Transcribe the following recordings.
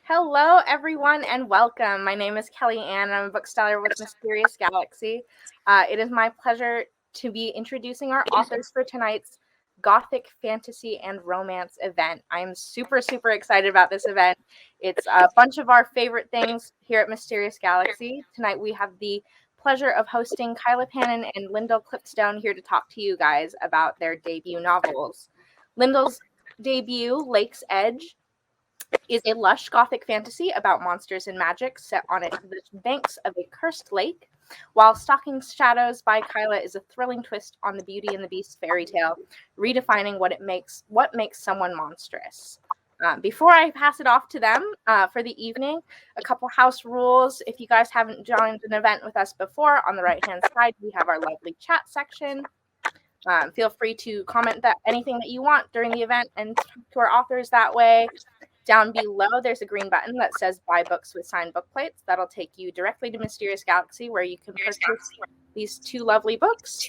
Hello, everyone, and welcome. My name is Kelly Ann, and I'm a bookseller with Mysterious Galaxy. It is my pleasure to be introducing our authors for tonight's Gothic fantasy and romance event. I'm super excited about this event. It's a bunch of our favorite things here at Mysterious Galaxy. Tonight we have the pleasure of hosting Cyla Panin and Lyndall Clipstone here to talk to you guys about their debut novels. Lyndall's debut, Lakesedge, is a lush Gothic fantasy about monsters and magic set on the banks of a cursed lake, while Stalking Shadows by Cyla is a thrilling twist on the Beauty and the Beast fairy tale, redefining what makes someone monstrous. Before I pass it off to them for the evening, a couple house rules. If you guys haven't joined an event with us before, on the right-hand side, we have our lovely chat section. Feel free to comment anything that you want during the event and talk to our authors that way. Down below, there's a green button that says Buy Books with Signed Book Plates. That'll take you directly to Mysterious Galaxy, where you can purchase these two lovely books.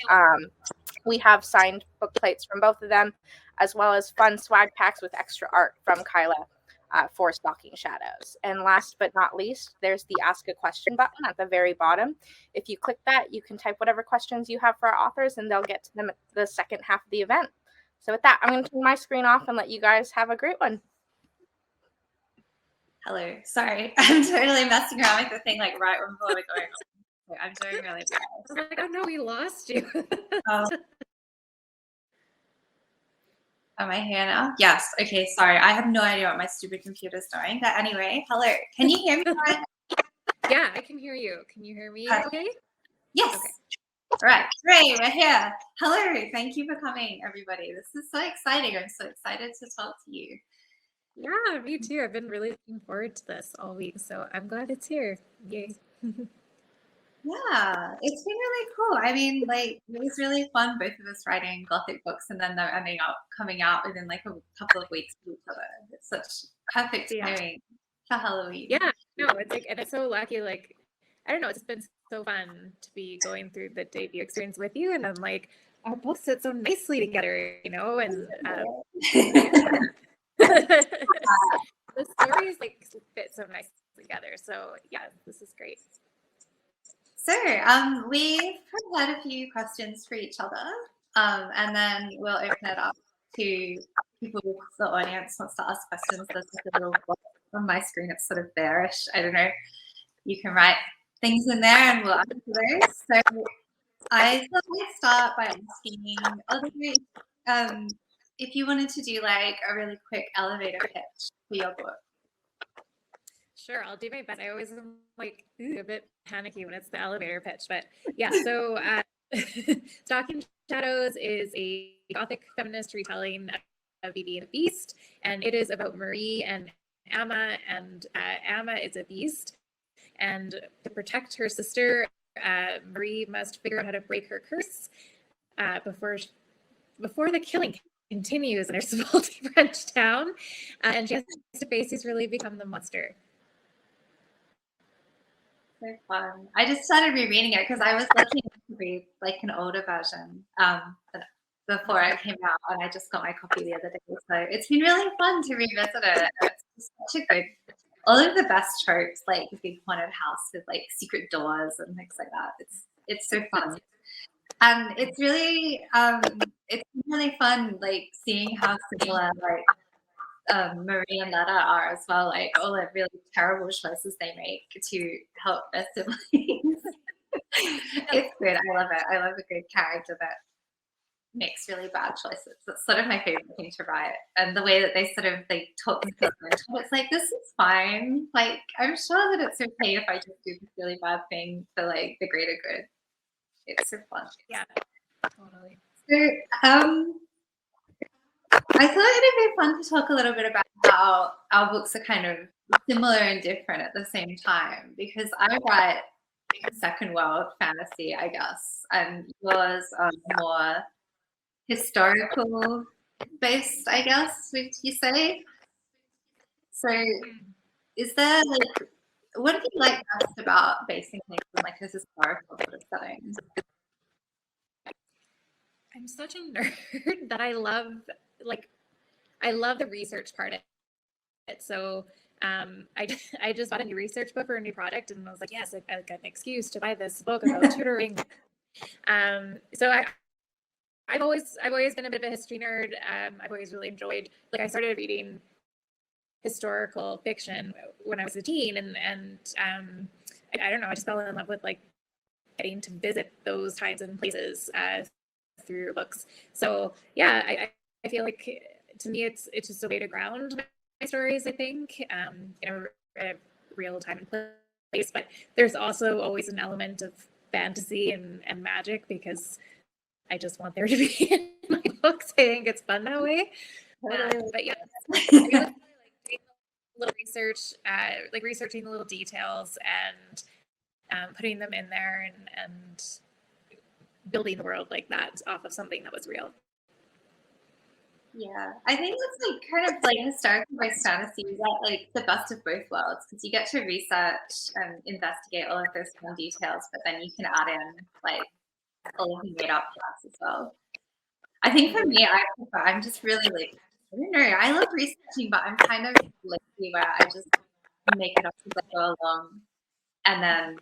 We have signed book plates from both of them, as well as fun swag packs with extra art from Cyla for Stalking Shadows. And last but not least, there's the Ask a Question button at the very bottom. If you click that, you can type whatever questions you have for our authors, and they'll get to them at the second half of the event. So with that, I'm going to turn my screen off and let you guys have a great one. Hello. Sorry, I'm totally messing around with the thing like right before we're going on. I'm doing really bad. I was like, oh no, we lost you. Am I here now? Yes. Okay, sorry. I have no idea what my stupid computer's doing. But anyway, hello. Can you hear me? Yeah, I can hear you. Can you hear me okay? Yes. Okay. All right. Great. We're here. Hello. Thank you for coming, everybody. This is so exciting. I'm so excited to talk to you. Yeah, me too. I've been really looking forward to this all week, so I'm glad it's here. Yay. Yeah, it's been really cool. I mean, like, it was really fun, both of us writing Gothic books and then them ending up coming out within like a couple of weeks of each other. It's such perfect timing for Halloween. Yeah, no, it's like, and it's so lucky, like, I don't know, it's been so fun to be going through the debut experience with you, and then like our books sit so nicely together, you know, and the stories like fit so nicely together. So yeah, this is great. So we've had a few questions for each other, and then we'll open it up to people. The audience wants to ask questions. There's like a little box on my screen. It's sort of bearish. I don't know. You can write things in there, and we'll answer those. So I thought we'd start by asking, if you wanted to do like a really quick elevator pitch for your book. Sure, I'll do my best. I always am like a bit panicky when it's the elevator pitch, but yeah. So, Stalking Shadows is a Gothic feminist retelling of Beauty and the Beast, and it is about Marie and Amma. And Amma is a beast, and to protect her sister, Marie must figure out how to break her curse before the killing continues in her small French town, and she has to basically become the monster. So fun. I just started rereading it because I was looking to read like an older version before it came out, and I just got my copy the other day. So it's been really fun to revisit it. It's such a good, all of the best tropes, like the big haunted house with like secret doors and things like that. It's so fun. And it's really fun like seeing how similar like Marie and Letta are as well, like all the really terrible choices they make to help their siblings. It's good. I love it. I love a good character that makes really bad choices. That's sort of my favorite thing to write. And the way that they talk to people, it's like, this is fine. Like, I'm sure that it's okay if I just do this really bad thing for like the greater good. It's so fun. Yeah, totally. So, I thought it'd be fun to talk a little bit about how our books are kind of similar and different at the same time, because I write second world fantasy, I guess, and yours are more historical based, I guess, would you say? So is there like, what do you like best about basing things in like a historical sort of setting? I'm such a nerd that I love the research part of it. So I just bought a new research book for a new project, and I was like, yes, I got an excuse to buy this book about tutoring. So I've always been a bit of a history nerd. I've always really enjoyed, like, I started reading historical fiction when I was a teen, and I don't know, I just fell in love with like getting to visit those times and places through books. So yeah, I feel like to me it's just a way to ground my stories, I think, in a real time and place. But there's also always an element of fantasy and magic, because I just want there to be in my books. I think it's fun that way. But yeah, I really like doing a little research, like researching the little details and putting them in there and building the world like that off of something that was real. Yeah, I think it's like kind of like historical based fantasy. You get like the best of both worlds, because you get to research and investigate all of those fun details, but then you can add in like all of the made up parts as well. I think for me, I'm just really like, I don't know, I love researching, but I'm kind of lazy where I just make it up as I go along, and then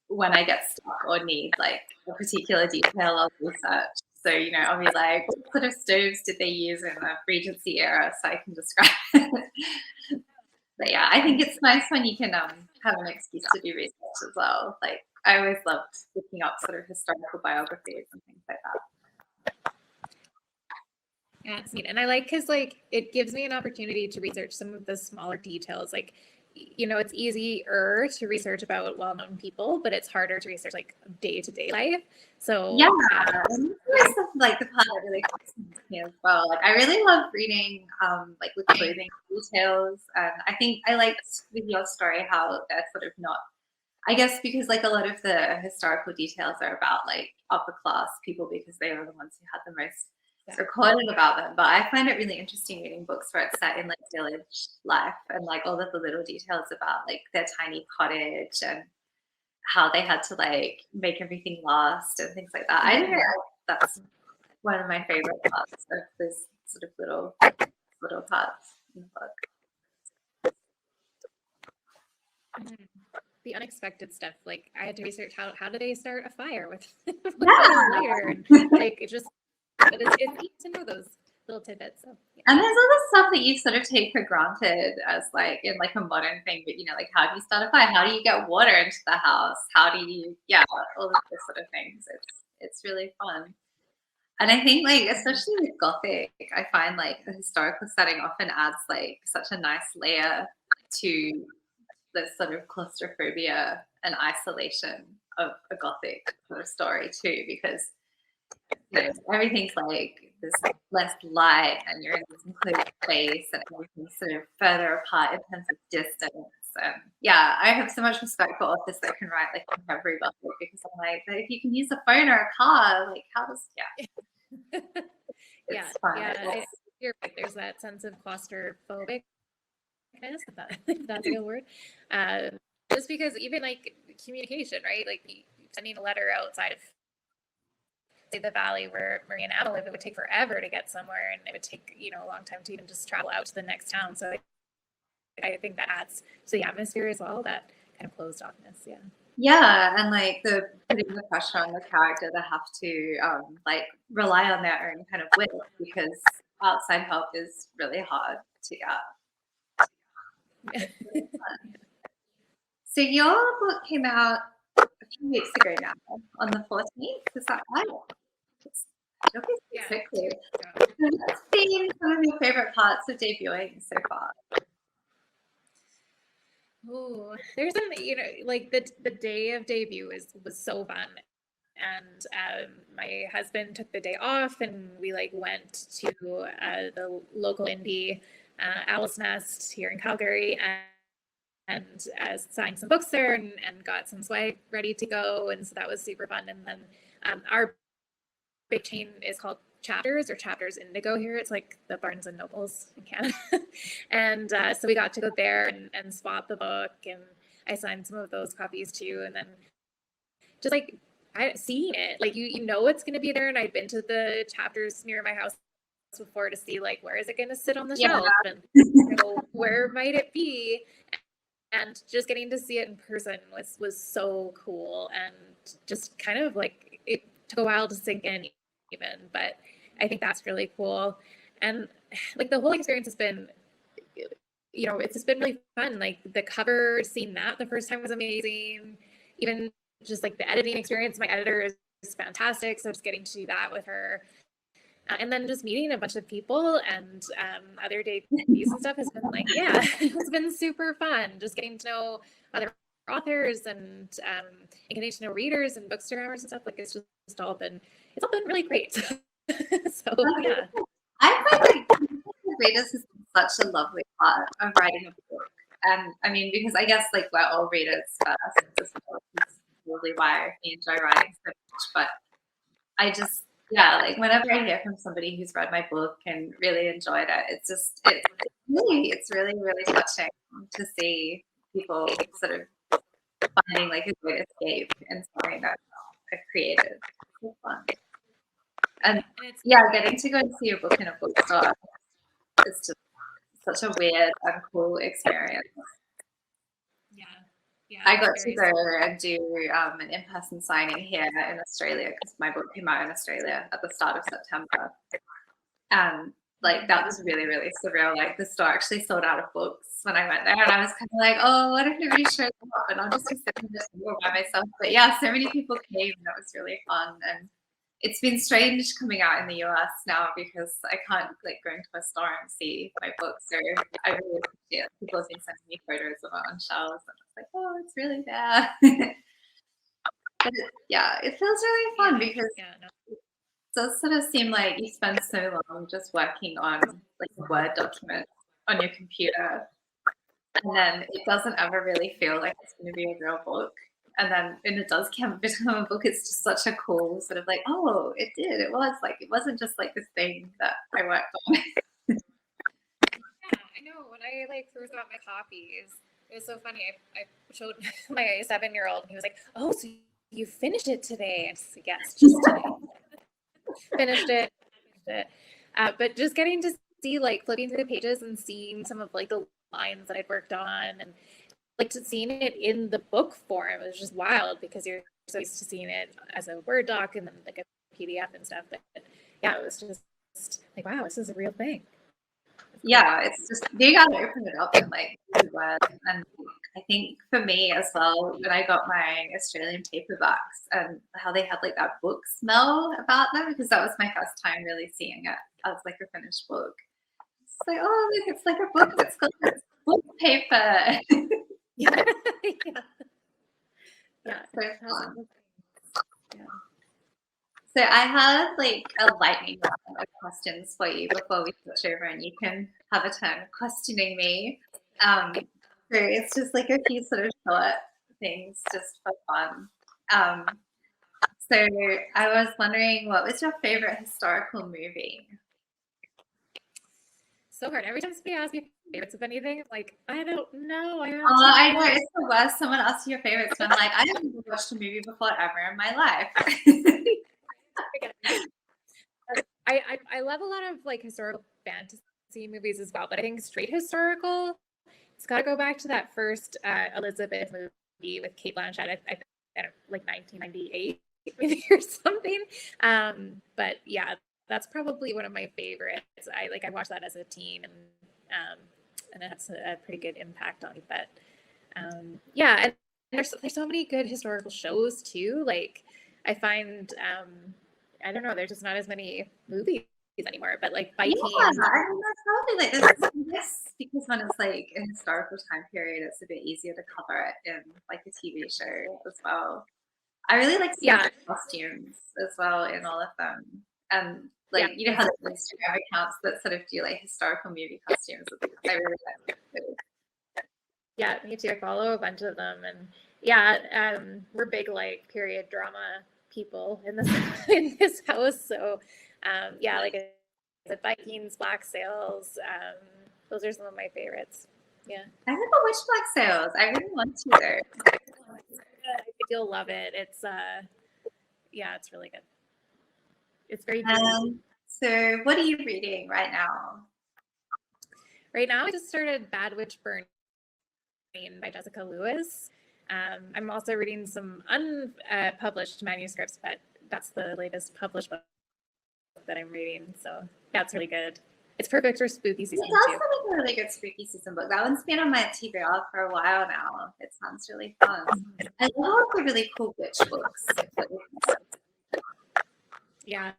when I get stuck or need like a particular detail, I'll research. So, you know, I'll be like, what sort of stoves did they use in the Regency era, so I can describe it. But yeah, I think it's nice when you can have an excuse to do research as well. Like, I always loved looking up sort of historical biographies and things like that. Yeah, it's neat. And I like, because like it gives me an opportunity to research some of the smaller details. Like, you know, it's easier to research about well-known people, but it's harder to research like day-to-day life. So yeah, like the part that really fascinates me as well. Like, I really love reading like with clothing details, and I think I liked with your story how they're sort of not, I guess, because like a lot of the historical details are about like upper class people because they were the ones who had the most recorded about them. But I find it really interesting reading books where it's set in like village life, and like all of the little details about like their tiny cottage and how they had to like make everything last and things like that. I don't know, that's one of my favorite parts of this sort of little parts in the book. The unexpected stuff, like I had to research how do they start a fire with Yeah. lighter, and like it's neat to know those little tidbits. So, yeah. And there's all this stuff that you sort of take for granted as like in like a modern thing, but you know, like how do you start a fire? How do you get water into the house? How do you, all of this sort of things. It's really fun. And I think like, especially with Gothic, I find like the historical setting often adds like such a nice layer to the sort of claustrophobia and isolation of a Gothic sort of story too, because you know, everything's like there's less light and you're in this enclosed space and everything's sort of further apart in terms of distance. And yeah, I have so much respect for authors that can write like contemporary Gothic, because I'm like, if you can use a phone or a car, like how does it's fun. You're right. There's that sense of claustrophobic, if that's a good word. Just because even like communication, right? Like sending a letter outside of say the valley where Marie and Anna live, it would take forever to get somewhere, and it would take, you know, a long time to even just travel out to the next town. So I think that adds to the atmosphere as well, that kind of closed offness. Yeah, and like the putting the pressure on the character to have to like rely on their own kind of wit, because outside help is really hard to get. So your book came out a few weeks ago now, on the 14th. Is that right? Quickly. So what's been some of your favorite parts of debuting so far? Oh, there's some, you know, like the day of debut was so fun. And my husband took the day off, and we like went to the local indie Owl's Nest here in Calgary, and signed some books there, and got some swag ready to go. And so that was super fun. And then our big chain is called Chapters Indigo here. It's like the Barnes and Nobles in Canada. And so we got to go there and spot the book, and I signed some of those copies too. And then just like seeing it, like you know it's going to be there. And I'd been to the chapters near my house before to see like where is it going to sit on the Yeah. shelf and you know, where might it be, and just getting to see it in person was so cool, and just kind of like it took a while to sink in even, but I think that's really cool. And like the whole experience has been, you know, it's just been really fun. Like the cover, seeing that the first time was amazing. Even just like the editing experience, my editor is fantastic, so just getting to do that with her. And then just meeting a bunch of people and other debuts and stuff has been like, yeah, it's been super fun. Just getting to know other authors and getting to know readers and bookstore hours and stuff. Like it's all been really great. So yeah, I find like readers is such a lovely part of writing a book. And I mean, because I guess like we're all readers first, as well, which is probably why we enjoy writing so much. But I just, yeah, like whenever I hear from somebody who's read my book and really enjoyed it, it's really, really touching to see people sort of finding like a great escape in something that I've created. It's so fun. And yeah, getting to go and see a book in a bookstore is just such a weird and cool experience. Yeah, I got to go and do an in-person signing here in Australia because my book came out in Australia at the start of September. And like that was really, really surreal. Like the store actually sold out of books when I went there, and I was kind of like, oh, what if nobody shows up and I'll just be sitting there by myself. But yeah, so many people came, and that was really fun. And it's been strange coming out in the US now because I can't like go into a store and see my books. So I really appreciate it. People have been sending me photos of it on shelves, and it's like, oh, it's really there. But yeah, it feels really fun because it does sort of seem like you spend so long just working on like a Word document on your computer, and then it doesn't ever really feel like it's going to be a real book. And then when it does become a book, it's just such a cool sort of like, oh, it did. It was like, it wasn't just like this thing that I worked on. Yeah, I know. When I like first got my copies, it was so funny. I showed my 7-year-old, and he was like, "Oh, so you finished it today?" And I said, "Yes, just today." Finished it. But just getting to see like flipping through the pages and seeing some of like the lines that I'd worked on, and like to seeing it in the book form, it was just wild because you're so used to seeing it as a Word doc and then like a PDF and stuff. But yeah, it was just like, wow, this is a real thing. Yeah, it's just you gotta open it up and like use Word. And I think for me as well, when I got my Australian paperbacks and how they had like that book smell about them, because that was my first time really seeing it as like a finished book. It's like, oh, look, it's like a book that's got this book paper. Yeah. So fun. Yeah. So I have like a lightning round of questions for you before we switch over, and you can have a turn questioning me. So it's just like a few sort of short things just for fun. So I was wondering, what was your favorite historical movie? So hard. Every time somebody asks me favorites of anything, I'm like, I don't know. I know, it's the worst. Someone asks you your favorites, and I'm like, I haven't watched a movie before ever in my life. I love a lot of like historical fantasy movies as well, but I think straight historical, it's got to go back to that first Elizabeth movie with Cate Blanchett. I like 1998 maybe or something. But yeah, that's probably one of my favorites. I watched that as a teen, and it has a pretty good impact on me. But yeah, and there's so many good historical shows too. Like I find I don't know, there's just not as many movies anymore, but like Vikings. Yeah, I mean, that's probably like this because when it's like a historical time period, it's a bit easier to cover it in like a TV show as well. I really like seeing costumes as well in all of them, and like you know how there's Instagram accounts that sort of do like historical movie costumes. I really like them. Yeah, me too. I follow a bunch of them, and yeah, we're big like period drama people in this house. So yeah, like I said, Vikings, Black Sails, those are some of my favorites. Yeah. I never watched Black Sails. I really want to though. I think you'll love it. It's yeah, it's really good. It's very So what are you reading right now? Right now, I just started Bad Witch Burning by Jessica Lewis. I'm also reading some unpublished manuscripts, but that's the latest published book that I'm reading. So that's really good. It's perfect for spooky season It does too. sound like a really good spooky season book. That one's been on my TBR for a while now. It sounds really fun. I love the really cool witch books. Yeah.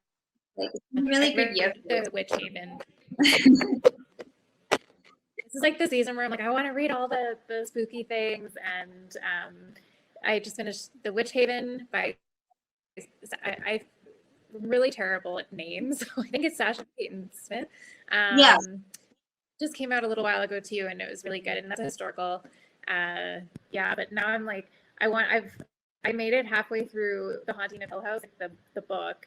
Like, it's been a really good year. The Witchhaven. This is like the season where I'm like, I want to read all the spooky things, and I just finished The Witchhaven by I'm really terrible at names. I think it's Sasha Payton Smith. Yeah. Just came out a little while ago too, and it was really good. And that's historical. Yeah, but now I'm like, I made it halfway through The Haunting of Hill House, like the book,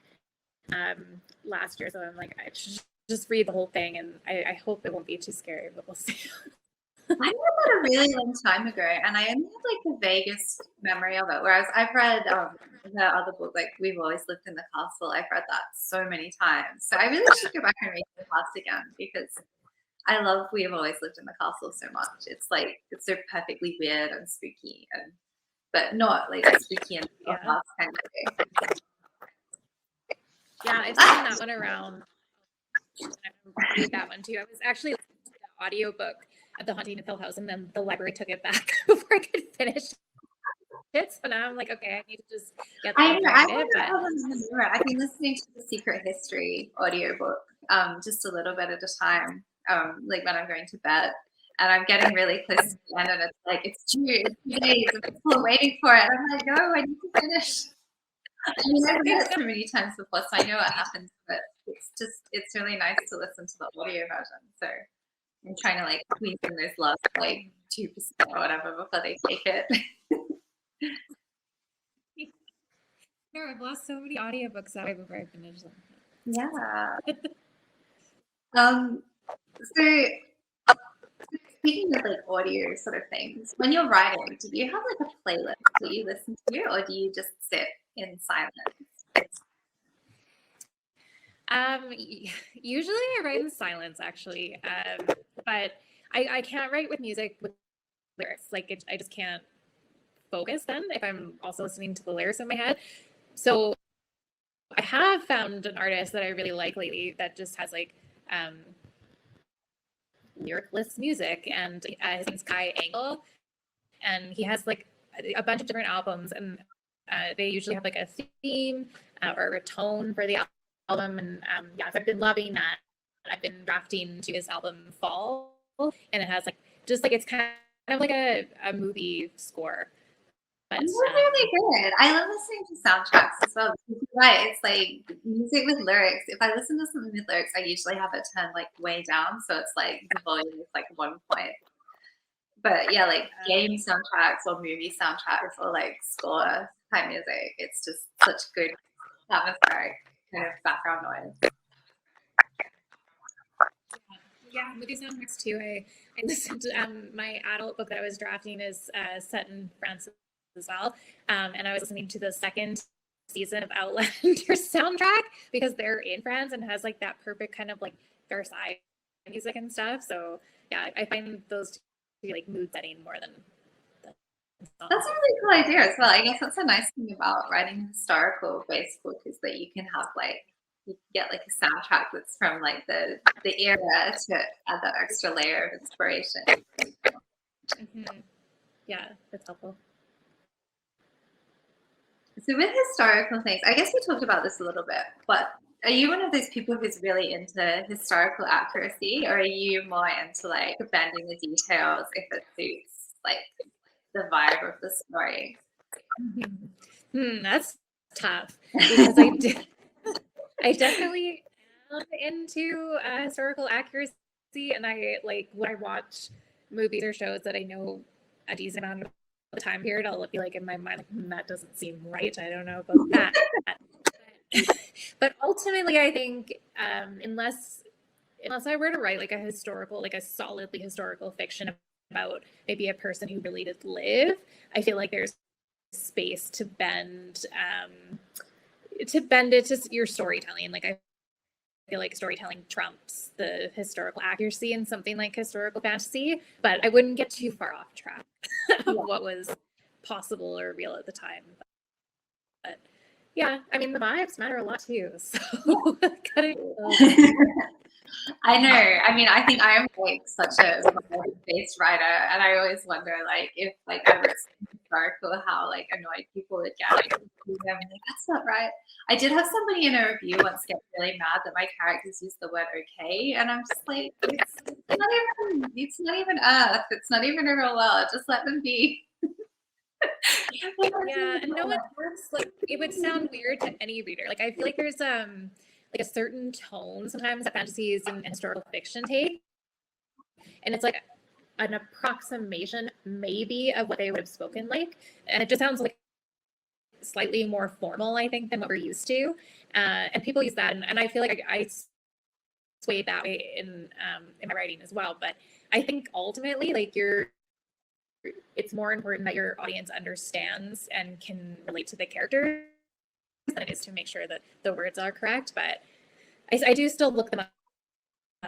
last year. So I'm like, I should just read the whole thing, and I hope it won't be too scary, but we'll see. I read that a really long time ago, and I only have like the vaguest memory of it. Whereas I've read the other book, like We've Always Lived in the Castle. I've read that so many times, so I really should go back and read the class again because I love We've Always Lived in the Castle so much. It's like it's so perfectly weird and spooky, but not like spooky and kind of way. Yeah, I've seen that one around. I read that one too. I was actually listening to the audiobook of The Haunting of Hill House, and then the library took it back before I could finish it. So now I'm like, okay, I need to just get I've been listening to the Secret History audiobook just a little bit at a time, like when I'm going to bed. And I'm getting really close to the end, and it's like, it's due, it's 2 days, and people are waiting for it. I'm like, no, I need to finish. I mean, I've read it so many times before, so I know what happens, but it's really nice to listen to the audio version. So I'm trying to like squeeze in those last like 2% or whatever before they take it. No, I've lost so many audiobooks that way before I finish them. Yeah. So speaking of like audio sort of things, when you're writing, do you have like a playlist that you listen to, or do you just sit in silence? Usually I write in silence, actually, but I can't write with music with lyrics. Like I just can't focus then if I'm also listening to the lyrics in my head. So I have found an artist that I really like lately that just has like lyricless music, and his name's Kai Angle, and he has like a bunch of different albums, and they usually have like a theme or a tone for the album, and yeah, so I've been loving that. I've been drafting to his album Fall, and it has like just like it's kind of like a movie score. But, that's really good. I love listening to soundtracks as well. You're right, it's like music with lyrics. If I listen to something with lyrics, I usually have it turned like way down, so it's like the volume is like 1 point. But yeah, like game soundtracks or movie soundtracks or like score type music, it's just such good atmospheric kind of background noise. Yeah, movie soundtracks too. I listened to my adult book that I was drafting is set in France as well, and I was listening to the second season of Outlander's soundtrack because they're in France and has like that perfect kind of like Versailles music and stuff. So yeah, I find those to be like mood setting more than. That's a really cool idea as well. I guess that's a nice thing about writing a historical based book is that you can have like you get like a soundtrack that's from like the era to add that extra layer of inspiration. Mm-hmm. Yeah, that's helpful. So with historical things, I guess we talked about this a little bit, but are you one of those people who's really into historical accuracy, or are you more into like bending the details if it suits like the vibe of the story? That's tough because I definitely am into historical accuracy, and I like when I watch movies or shows that I know a decent amount of the time period, I'll be like in my mind, like, that doesn't seem right. I don't know about that. But ultimately, I think unless I were to write like a historical, like a solidly historical fiction about maybe a person who really did live, I feel like there's space to bend it to your storytelling. Like I feel like storytelling trumps the historical accuracy in something like historical fantasy, but I wouldn't get too far off track of what was possible or real at the time. But yeah, I mean, the vibes matter a lot too. So I know. I mean, I think I am like such a based writer, and I always wonder like if like I wrote something historical, how like annoyed people would get. Like, I'm like, that's not right. I did have somebody in a review once get really mad that my characters used the word okay, and I'm just like, it's not even Earth. It's not even a real world. Just let them be. Yeah, and no one like it would sound weird to any reader. Like I feel like there's like a certain tone sometimes that fantasies and historical fiction take, and it's like an approximation maybe of what they would have spoken like, and it just sounds like slightly more formal, I think, than what we're used to, and people use that, and I feel like I sway that way in my writing as well. But I think ultimately, like it's more important that your audience understands and can relate to the characters than it is to make sure that the words are correct. But I do still look them up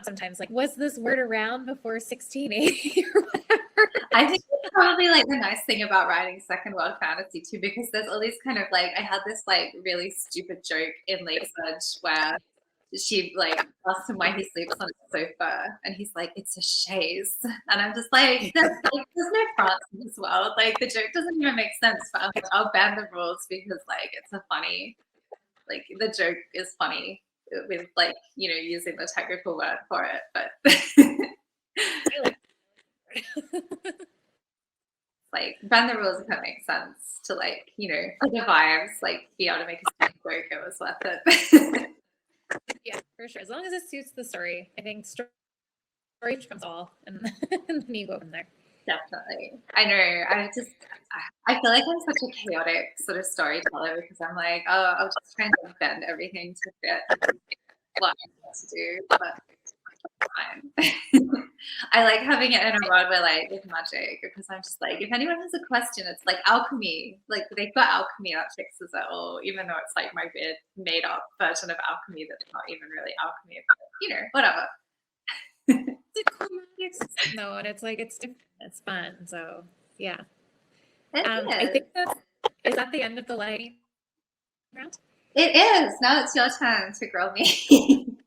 sometimes, like, was this word around before 1680 or whatever? I think it's probably like the nice thing about writing second world fantasy too, because there's all these kind of like, I had this like really stupid joke in Lakesedge where she like asked him why he sleeps on a sofa, and he's like, it's a chaise, and I'm just like, there's no France in this world. Like the joke doesn't even make sense, but I'm like, I'll ban the rules because like it's a funny, like the joke is funny with like, you know, using the technical word for it, but like ban the rules if it makes sense to like, you know, for the vibes, like be able to make a joke, it was worth it. Yeah, for sure. As long as it suits the story, I think story trumps all, and then you go from there. Definitely. I know. I feel like I'm such a chaotic sort of storyteller because I'm like, oh, I'll just try and bend everything to fit what I want to do, but fine. I like having it in a world where like with magic, because I'm just like, if anyone has a question, it's like alchemy. Like they've got alchemy that fixes it all, even though it's like my weird made up version of alchemy that's not even really alchemy, but you know, whatever. No, and it's like it's different. It's fun. So yeah. I think is that the end of the lightning round? It is. Now it's your turn to grill me.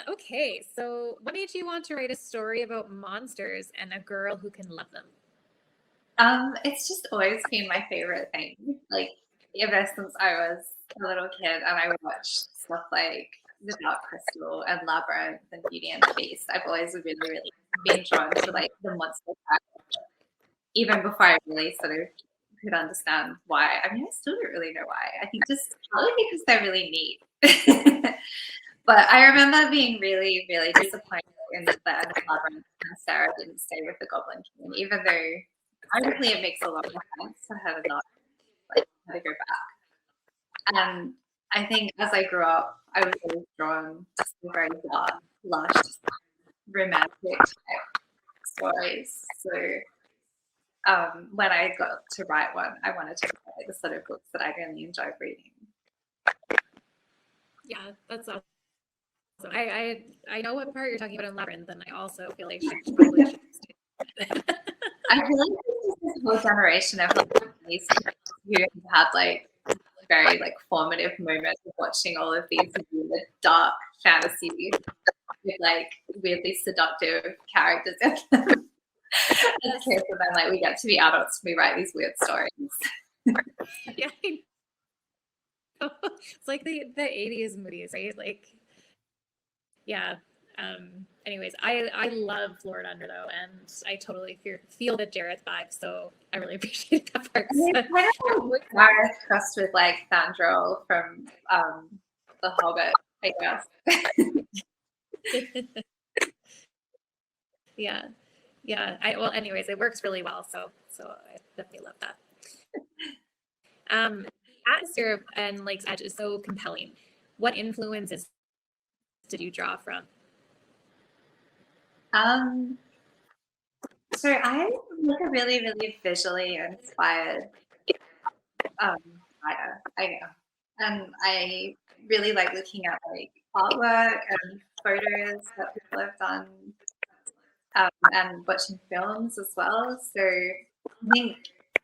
Okay, so what made you want to write a story about monsters and a girl who can love them? It's just always been my favorite thing. Like ever since I was a little kid, and I watched stuff like The Dark Crystal and Labyrinth and Beauty and the Beast. I've always really, really been drawn to like the monster character, even before I really sort of could understand why. I mean, I still don't really know why. I think just probably because they're really neat. But I remember being really, really disappointed in the end of Labyrinth and Sarah didn't stay with the Goblin King, even though arguably it makes a lot of sense for her to not like her to go back. And I think as I grew up, I was always drawn to some very dark, lush, romantic type stories. So when I got to write one, I wanted to write the sort of books that I really enjoyed reading. Yeah, that's awesome. I know what part you're talking about in Labyrinth, and I also feel like she probably should. I feel like there's this whole generation of like these kids who have had like very like formative moments of watching all of these really dark fantasy with like weirdly seductive characters in them. As kids, and then like we get to be adults and we write these weird stories. Yeah, it's like the 80s movies, right? Like, yeah. Anyways, I love Lord Under though, and I totally feel the Jareth vibe, so I really appreciate that part. It's kind of like Gareth crossed with like Fandral from The Hobbit, I guess. Yeah. Well, anyways, it works really well, so I definitely love that. Atmosphere and Lakesedge is so compelling. What influences did you draw from? So I'm like a really, really visually inspired writer, I know. And I really like looking at like artwork and photos that people have done, and watching films as well. So I think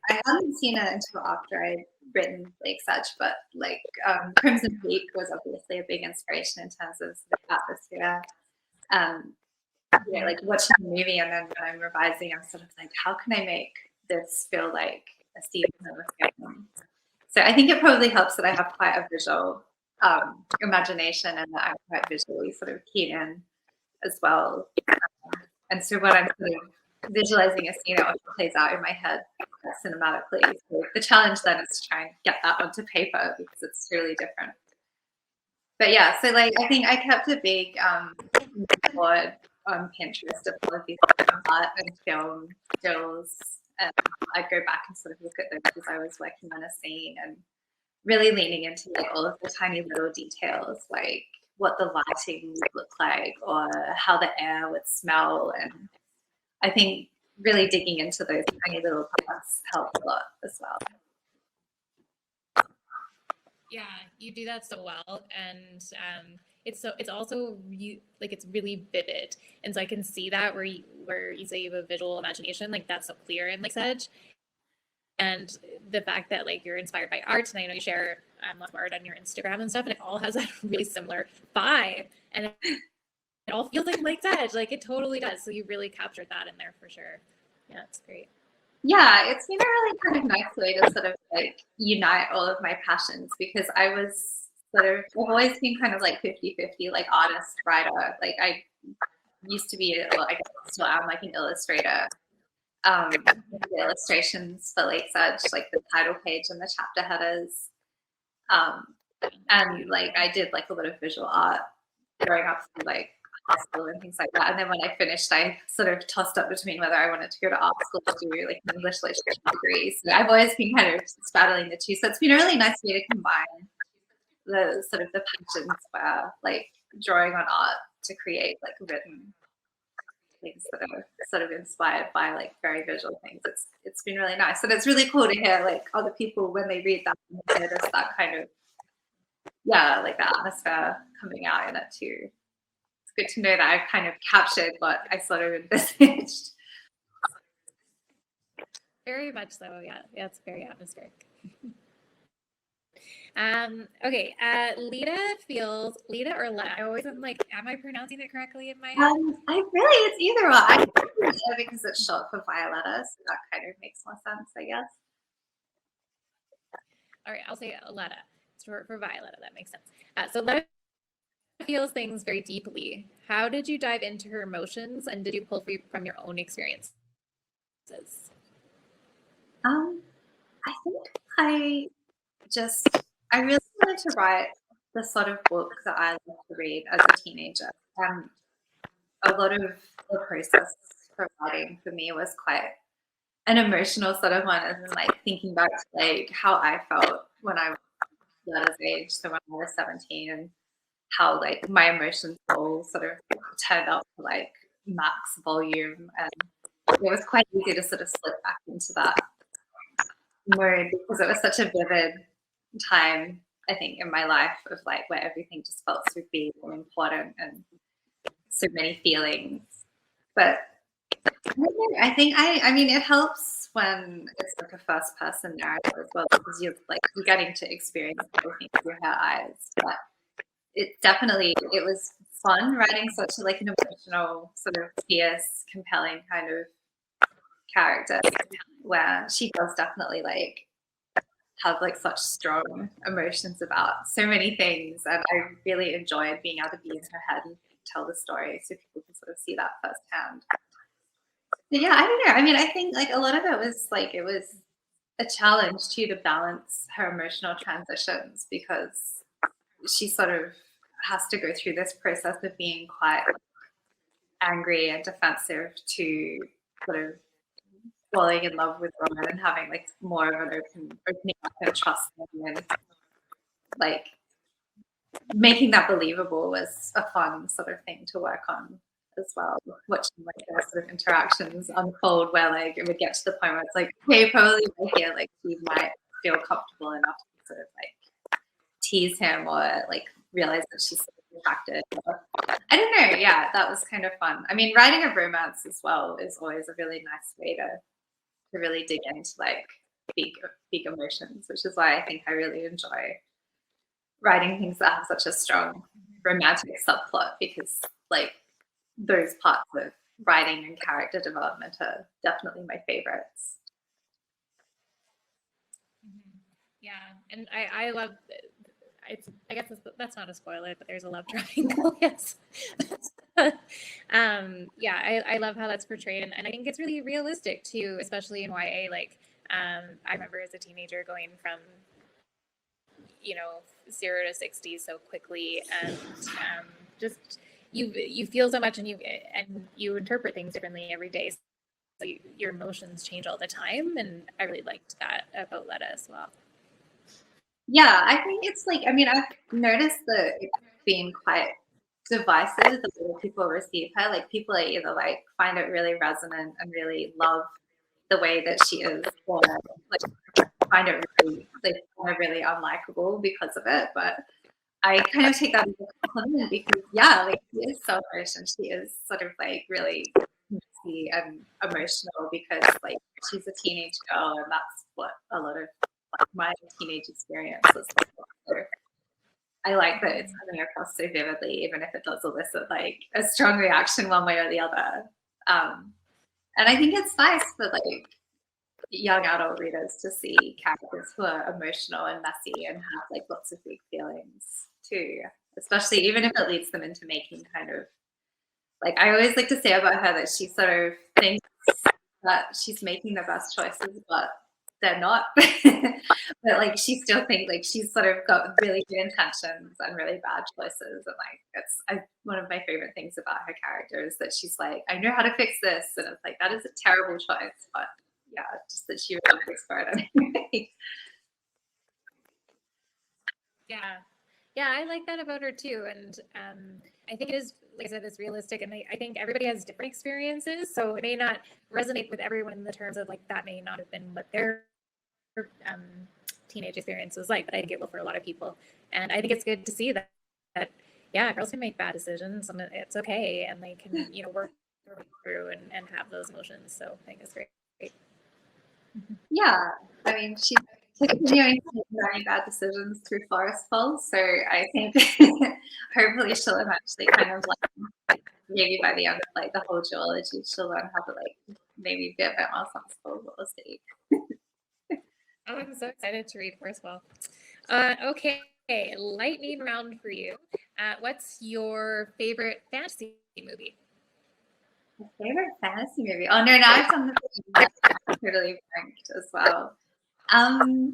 I hadn't seen it until after I'd written Lakesedge, but like Crimson Peak was obviously a big inspiration in terms of the atmosphere. Like watching the movie, and then when I'm revising, I'm sort of like, how can I make this feel like a season of a film? So I think it probably helps that I have quite a visual imagination, and that I'm quite visually sort of keyed in as well. And so when I'm sort of visualizing a scene, it often plays out in my head cinematically. So the challenge then is to try and get that onto paper, because it's really different. But yeah, so like I think I kept a big board on Pinterest of all of these art and film stills, and I'd go back and sort of look at those as I was working on a scene, and really leaning into like all of the tiny little details, like what the lighting would look like or how the air would smell. And I think really digging into those tiny little parts helped a lot as well. Yeah, you do that so well, and it's also it's really vivid, and so I can see that where you say you have a visual imagination, like that's so clear in Lakesedge, and the fact that like you're inspired by art, and I know you share lots of art on your Instagram and stuff, and it all has that really similar vibe, and it all feels like Lakesedge, like it totally does. So you really captured that in there for sure. Yeah, it's great. Yeah, it's been a really kind of nice way to sort of like unite all of my passions, because I was I've always been kind of like 50-50, like artist, writer. Like I used to be, well, I guess I still am like an illustrator. The illustrations for Lakesedge, like the title page and the chapter headers. And like I did like a lot of visual art growing up through like high school and things like that. And then when I finished, I sort of tossed up between whether I wanted to go to art school or do like an English literature degree. So I've always been kind of straddling the two. So it's been a really nice way to combine the sort of the passions where like drawing on art to create like written things that are sort of inspired by like very visual things. It's been really nice. And it's really cool to hear like other people when they read that and they notice that kind of, yeah, like the atmosphere coming out in it too. It's good to know that I've kind of captured what I sort of envisaged. Very much so, yeah. Yeah, it's very atmospheric. Okay, Lita or Letta? I always am like, am I pronouncing it correctly in my head? It's either one. I think it's Letta because it's short for Violetta, so that kind of makes more sense, I guess. All right, I'll say Letta. It's short for Violetta. That makes sense. So Letta feels things very deeply. How did you dive into her emotions, and did you pull from your own experiences? I think I really wanted to write the sort of book that I love to read as a teenager. A lot of the process for writing for me was quite an emotional sort of one, and like thinking back to like how I felt when I was Letta's age, so when I was 17, and how like my emotions all sort of turned up to like max volume, and it was quite easy to sort of slip back into that mode because it was such a vivid time, I think, in my life of like where everything just felt so big and important and so many feelings. But I think I mean it helps when it's like a first person narrative as well, because you're getting to experience everything through her eyes. But it was fun writing such like an emotional, sort of fierce, compelling kind of character, where she does definitely like have like such strong emotions about so many things, and I really enjoyed being able to be in her head and tell the story so people can sort of see that firsthand. But yeah, I don't know. I mean, I think like a lot of it was a challenge too, to balance her emotional transitions, because she sort of has to go through this process of being quite angry and defensive to sort of falling in love with Roman and having like more of an opening up and trusting, and like making that believable was a fun sort of thing to work on as well. Watching like their sort of interactions unfold, where like it would get to the point where it's like, okay, probably right here, like she might feel comfortable enough to sort of like tease him or like realize that she's attracted. I don't know. Yeah, that was kind of fun. I mean, writing a romance as well is always a really nice way to really dig into like big emotions, which is why I think I really enjoy writing things that have such a strong romantic subplot, because like those parts of writing and character development are definitely my favorites. Yeah, and I love it's. I guess that's not a spoiler, but there's a love triangle. Yes. Yeah, I love how that's portrayed, and I think it's really realistic too, especially in YA. Like, I remember as a teenager going from 0 to 60 so quickly, and just you feel so much, and you interpret things differently every day. So your emotions change all the time, and I really liked that about Letta as well. Yeah, I think it's like, I mean, I've noticed that it's been quite divisive the way people receive her. Like, people are either like find it really resonant and really love the way that she is, or like find it really unlikable because of it. But I kind of take that as a compliment, because yeah, like, she is selfish and she is sort of like really messy and emotional, because like she's a teenage girl, and that's what a lot of like my teenage experience was like. So I like that it's coming across so vividly, even if it does elicit like a strong reaction one way or the other. And I think it's nice for like young adult readers to see characters who are emotional and messy and have like lots of big feelings too, especially even if it leads them into making kind of like, I always like to say about her that she sort of thinks that she's making the best choices, but they're not. But like, she still thinks like she's sort of got really good intentions and really bad choices. And like, it's one of my favorite things about her character is that she's like, I know how to fix this. And it's like, that is a terrible choice, but yeah, just that she really goes for it anyway. Yeah, I like that about her too. And I think it is, like I said, it's realistic. And I think everybody has different experiences. So it may not resonate with everyone in the terms of like, that may not have been what their teenage experience was like, but I think it will for a lot of people. And I think it's good to see that yeah, girls can make bad decisions and it's okay. And they can, work through and have those emotions. So I think it's great. Yeah, I mean, she's continuing to make very bad decisions through FORESTFALL, so I think hopefully she'll eventually kind of like, maybe by the end of like the whole duology, she'll learn how to like maybe be a bit more sensible, but we'll see. Oh, I'm so excited to read FORESTFALL. Okay, lightning round for you. What's your favorite fantasy movie? My favorite fantasy movie? Oh no, now I've done the totally blanked as well. Probably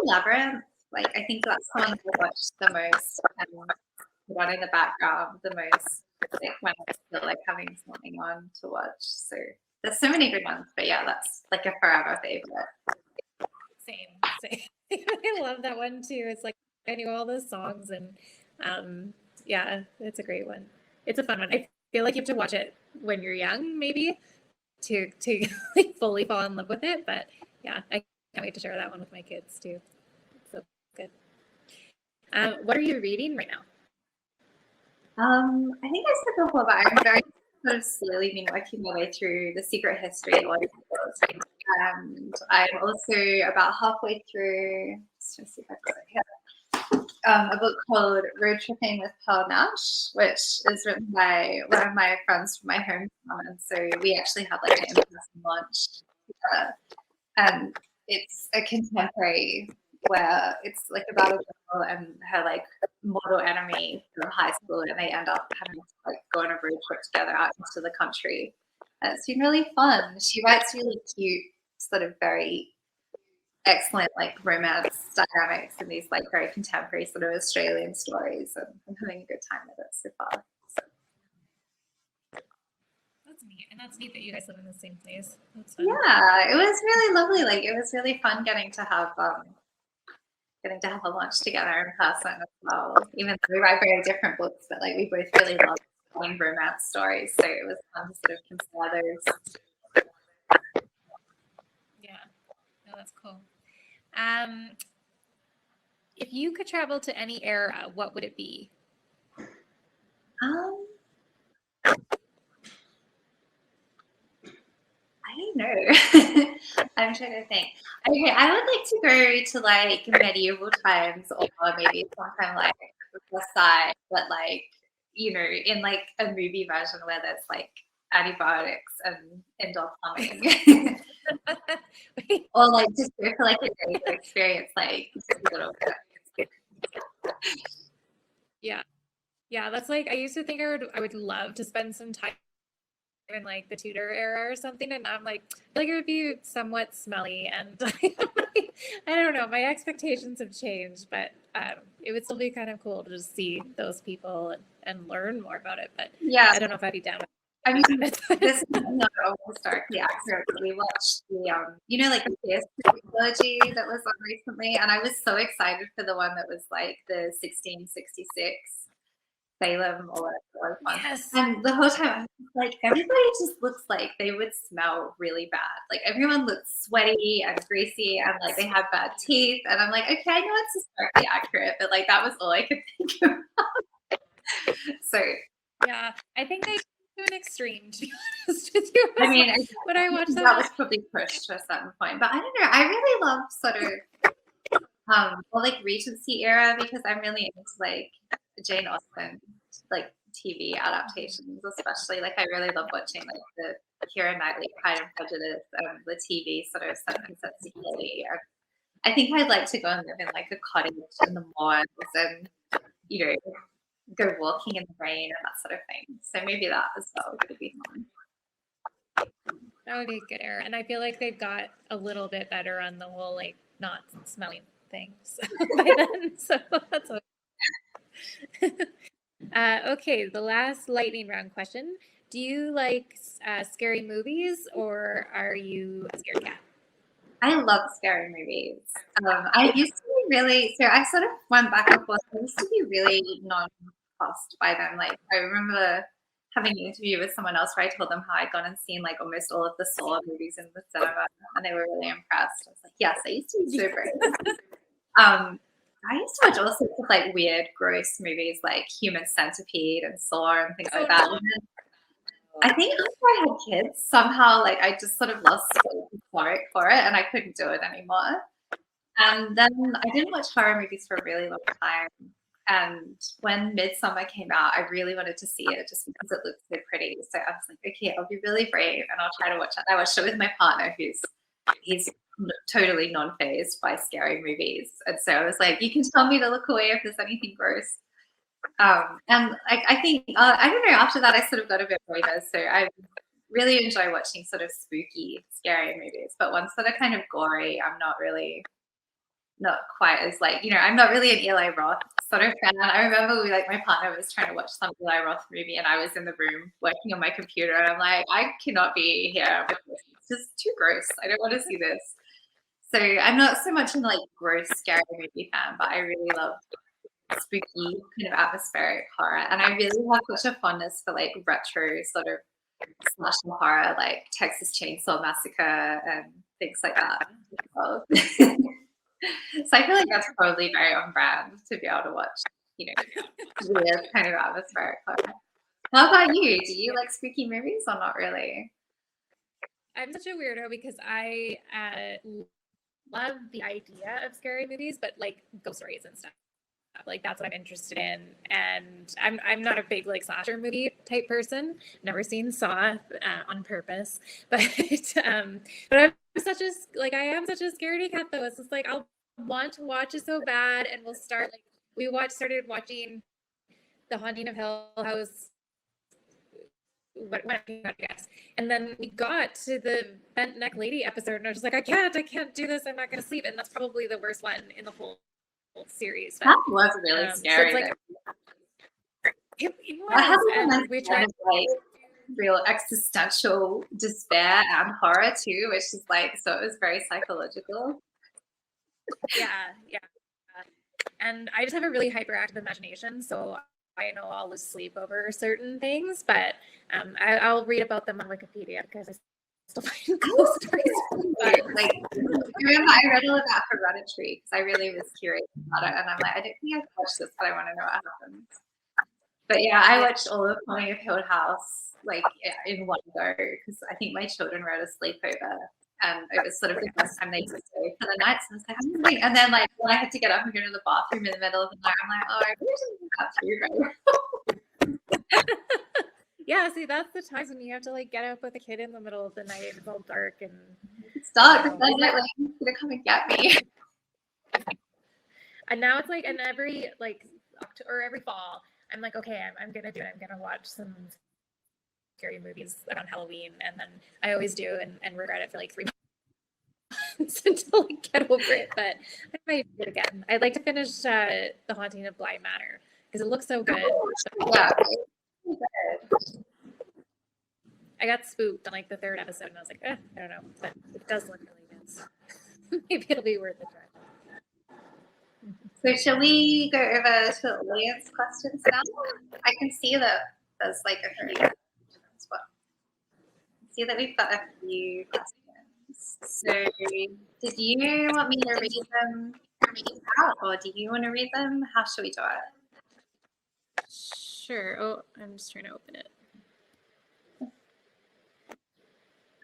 Labyrinth. Like, I think that's the one I watched the most, and the one in the background the most, like when I feel like having something on to watch. So there's so many good ones, but yeah, that's like a forever favorite. Same. I love that one too. It's like I knew all the songs, and yeah, it's a great one. It's a fun one. I feel like you have to watch it when you're young, maybe, to like fully fall in love with it. But yeah, I can't wait to share that one with my kids too. It's so good. What are you reading right now? I think I said before, but I'm very sort of slowly been working my way through The Secret History of Audiobooks. And I'm also about halfway through, let's just see if I've got it here, a book called Road Tripping with Nash, which is written by one of my friends from my hometown. And so we actually had like an in-person launch together. And it's a contemporary where it's like about a girl and her like mortal enemy from high school, and they end up having to like go on a road trip together out into the country. And it's been really fun. She writes really cute, sort of very excellent like romance dynamics in these like very contemporary sort of Australian stories, and I'm having a good time with it so far. So. That's neat, and that's neat that you guys live in the same place. Yeah, it was really lovely. Like, it was really fun getting to have a lunch together in person as well. Even though we write very different books, but like we both really love telling romance stories, so it was fun to sort of compare those. Yeah, no, that's cool. if you could travel to any era, what would it be? I don't know. I'm trying to think. Okay, I would like to go to like medieval times, or maybe sometime like Versailles, but like, you know, in like a movie version where there's like antibiotics and indoor plumbing. Or like just go for like a day to experience like just a little bit. Yeah, that's like I used to think I would love to spend some time in like the Tudor era or something, and I'm like, I feel like it would be somewhat smelly, and I don't know, my expectations have changed, but it would still be kind of cool to just see those people and learn more about it. But yeah, I don't know if I'd be down with I mean, this is not almost darkly accurate, but we watched the, you know, like the PS trilogy that was on recently, and I was so excited for the one that was like the 1666 Salem or whatever it was. Yes. And the whole time I was like, everybody just looks like they would smell really bad. Like everyone looks sweaty and greasy and like they have bad teeth. And I'm like, okay, I know it's historically accurate, but like that was all I could think of. So yeah, I think they to an extreme, to be honest with you. I mean, when I watched that was probably pushed to a certain point. But I don't know. I really love sort of or like Regency era, because I'm really into like Jane Austen, like TV adaptations, especially. Like I really love watching like the Keira Knightley Pride and Prejudice and the TV sort of Sense and Sensibility. I think I'd like to go and live in like a cottage in the moors and, you know, go walking in the rain and that sort of thing. So maybe that as well could be fun. That would be a good era. And I feel like they've got a little bit better on the whole like not smelling things by then. So that's okay. Okay, the last lightning round question. Do you like scary movies, or are you a scared cat? I love scary movies. I used to be really, so I sort of went back and forth. I used to be really non-fussed by them. Like I remember having an interview with someone else where I told them how I'd gone and seen like almost all of the Saw movies in the cinema, and they were really impressed. I was like, yes, I used to be so brave. I used to watch all sorts of like weird, gross movies like Human Centipede and Saw and things like that. And then I think after I had kids, somehow like I just sort of lost the stomach for it and I couldn't do it anymore. And then I didn't watch horror movies for a really long time. And when Midsummer came out, I really wanted to see it just because it looked so pretty. So I was like, okay, I'll be really brave and I'll try to watch it. I watched it with my partner he's totally non-phased by scary movies. And so I was like, you can tell me to look away if there's anything gross. And I think, I don't know, after that I sort of got a bit braver. So I really enjoy watching sort of spooky, scary movies. But ones that are kind of gory, I'm not quite as like, you know, I'm not really an Eli Roth sort of fan. I remember my partner was trying to watch some Eli Roth movie and I was in the room working on my computer and I'm like, I cannot be here with this. It's just too gross. I don't want to see this. So I'm not so much in like gross, scary movie fan, but I really love spooky kind of atmospheric horror. And I really have such a fondness for like retro sort of slasher horror, like Texas Chainsaw Massacre and things like that. So I feel like that's probably very on brand to be able to watch, you know, weird kind of atmospheric horror. How about you? Do you like spooky movies or not really? I'm such a weirdo because I love the idea of scary movies, but like ghost stories and stuff. Like that's what I'm interested in, and I'm not a big like slasher movie type person. Never seen Saw on purpose, but I'm such a I am such a scaredy cat though. It's just like I'll want to watch it so bad, and we'll start like started watching The Haunting of Hill House. I guess, and then we got to the bent neck lady episode, and I was just like, I can't do this. I'm not going to sleep, and that's probably the worst one in the whole series. But, that was really scary. So it was. And we tried like real existential despair and horror too, which is like, so it was very psychological. Yeah. And I just have a really hyperactive imagination, so I know I'll lose sleep over certain things, but I'll read about them on Wikipedia because I to find ghost stories. Like, I remember I read all about Hereditary because I really was curious about it, and I'm like, I don't think I've watched this, but I want to know what happens. But yeah, I watched all of Haunting of Hill House like in one go because I think my children were at a sleepover, and it was sort of the first time they used to stay for the night. So I was like, I'm waiting. And then like when I had to get up and go to the bathroom in the middle of the night, I'm like, oh, I really shouldn't have to, right? Yeah, see, that's the times when you have to like get up with a kid in the middle of the night. It's all dark and It's dark. It's like he's gonna come and get me. And now it's like, and every like October or every fall, I'm like, okay, I'm gonna do it. I'm gonna watch some scary movies around Halloween, and then I always do, and regret it for like 3 months until I get over it. But I might do it again. I'd like to finish The Haunting of Bly Manor because it looks so good. Yeah. I got spooked on like the 3rd episode, and I was like, I don't know, but it does look really good. So maybe it'll be worth a try. So shall we go over to the audience questions now? I can see that there's like a few. See that we've got a few questions. So did you want me to read them out, or do you want to read them? How should we do it? Sure. Oh, I'm just trying to open it.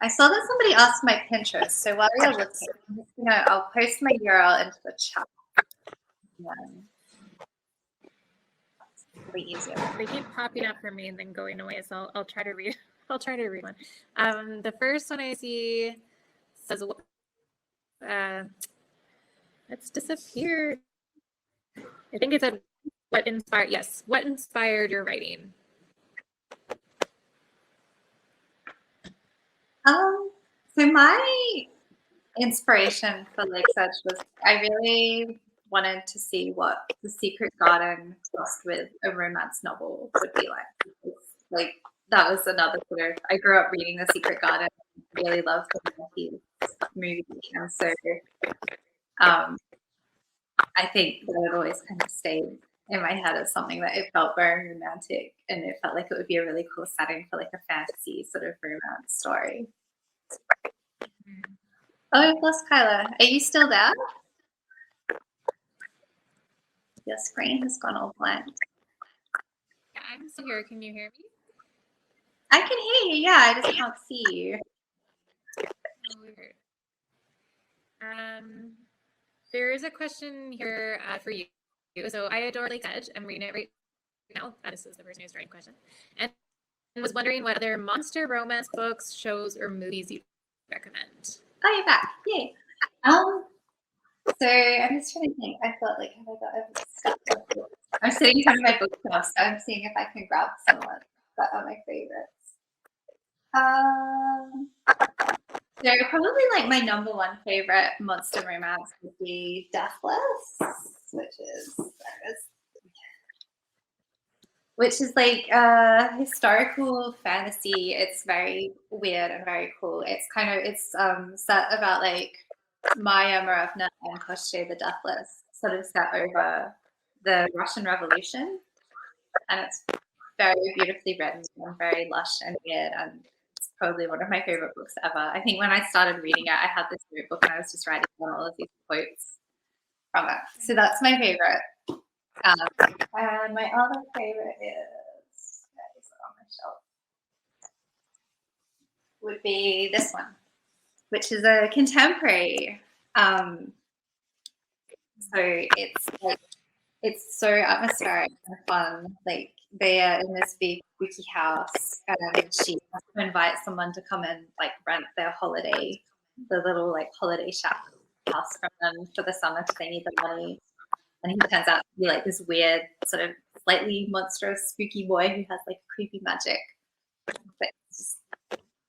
I saw that somebody asked my Pinterest, so while you're looking, I'll post my URL into the chat. It's easier. They keep popping up for me and then going away, so I'll try to read. I'll try to read one. The first one I see says, "It's disappeared." I think it said, "What inspired?" Yes, what inspired your writing? So my inspiration for Lakesedge was I really wanted to see what the Secret Garden crossed with a romance novel would be like. Like that was another sort of. I grew up reading The Secret Garden. Really loved the movie, and so I think that it always kind of stayed in my head as something that it felt very romantic, and it felt like it would be a really cool setting for like a fantasy sort of romance story. Oh, I've lost Kyla. Are you still there? Your screen has gone all blank. Yeah, I'm still here. Can you hear me? I can hear you. Yeah, I just can't see you. Oh, weird. There is a question here for you. So I adore Lakesedge. I'm reading it right now. This is the person who's writing the question, and was wondering what other monster romance books, shows, or movies you recommend. Oh, you're back. Yay. So I'm just trying to think. I felt like have I got stuff? I'm sitting in front of my bookshelf, so I'm seeing if I can grab someone that are my favorites. So probably like my number one favorite monster romance would be Deathless, which is like historical fantasy. It's very weird and very cool. It's set about like Maya Muravna and Koshchei the Deathless, sort of set over the Russian Revolution, and it's very beautifully written and very lush and weird, and it's probably one of my favorite books ever. I think when I started reading it, I had this notebook and I was just writing down all of these quotes from it. So that's my favorite. And my other favorite is on my shelf. Would be this one, which is a contemporary. So it's so atmospheric and fun. Like they are in this big spooky house, and she has to invite someone to come and like rent their holiday, the little like holiday shack house from them for the summer because they need the money. And he turns out to be like this weird, sort of slightly monstrous, spooky boy who has like creepy magic. But it's just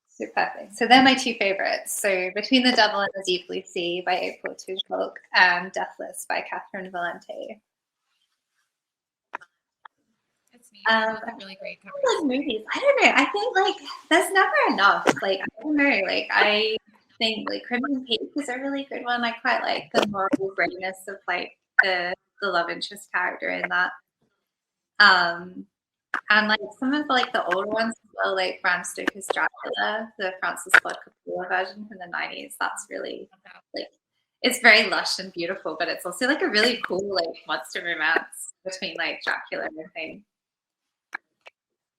so perfect. So they're my two favorites. So Between the Devil and the Deep Blue Sea by April Tuchok and Deathless by Catherine Valente. That's neat. Really great covers. Like movies, I don't know. I think like there's never enough. Like I don't know. Like I think like Crimson Peak is a really good one. I quite like the moral greatness of like the love interest character in that. And like some of like the older ones, well, like Bram Stoker's Dracula, the Francis Ford Coppola version from the 90s. That's really like, it's very lush and beautiful, but it's also like a really cool like monster romance between like Dracula and everything.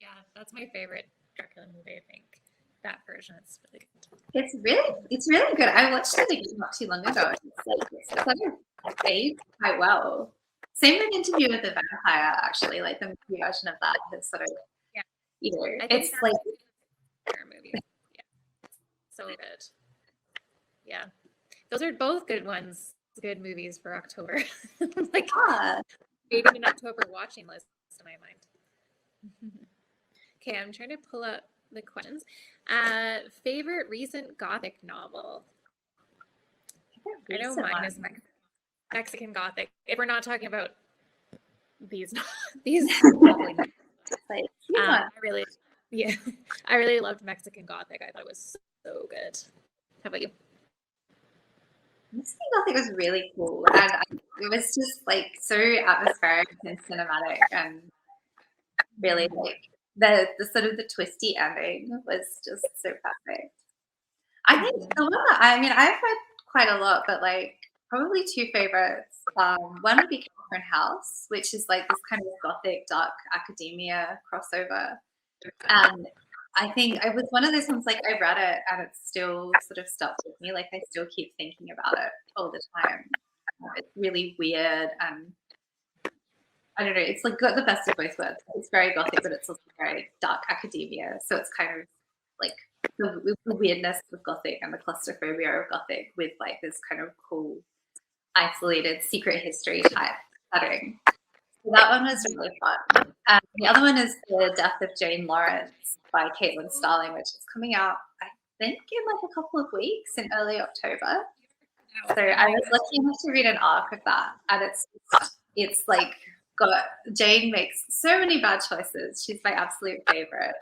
Yeah, that's my favorite Dracula movie, I think. That version is really good. It's really good. I watched it again not too long ago. It's sort of aged quite well. Same with Interview with the Vampire, actually. Like the movie version of that has sort of, you know, it's like movie. Yeah, so good. Yeah, those are both good ones. Good movies for October. Like maybe an October watching list in my mind. Okay, I'm trying to pull up the questions. Favorite recent Gothic novel? I know mine is Mexican Gothic. If we're not talking about these lovely I really loved Mexican Gothic. I thought it was so good. How about you? Mexican Gothic was really cool, and it was just like so atmospheric and cinematic, and really like the sort of the twisty ending was just so perfect. I think the one that I've read quite a lot, but like probably two favorites. One would be Catherine House, which is like this kind of Gothic dark academia crossover, and I think it was one of those ones like I read it and it's still sort of stuck with me. Like I still keep thinking about it all the time. It's really weird and I don't know. It's like got the best of both worlds. It's very Gothic, but it's also very dark academia. So it's kind of like the weirdness of Gothic and the claustrophobia of Gothic with like this kind of cool, isolated secret history type setting. So that one was really fun. The other one is The Death of Jane Lawrence by Caitlin Starling, which is coming out, I think, in like a couple of weeks in early October. So I was lucky enough to read an arc of that, and it's like Jane makes so many bad choices. She's my absolute favorite.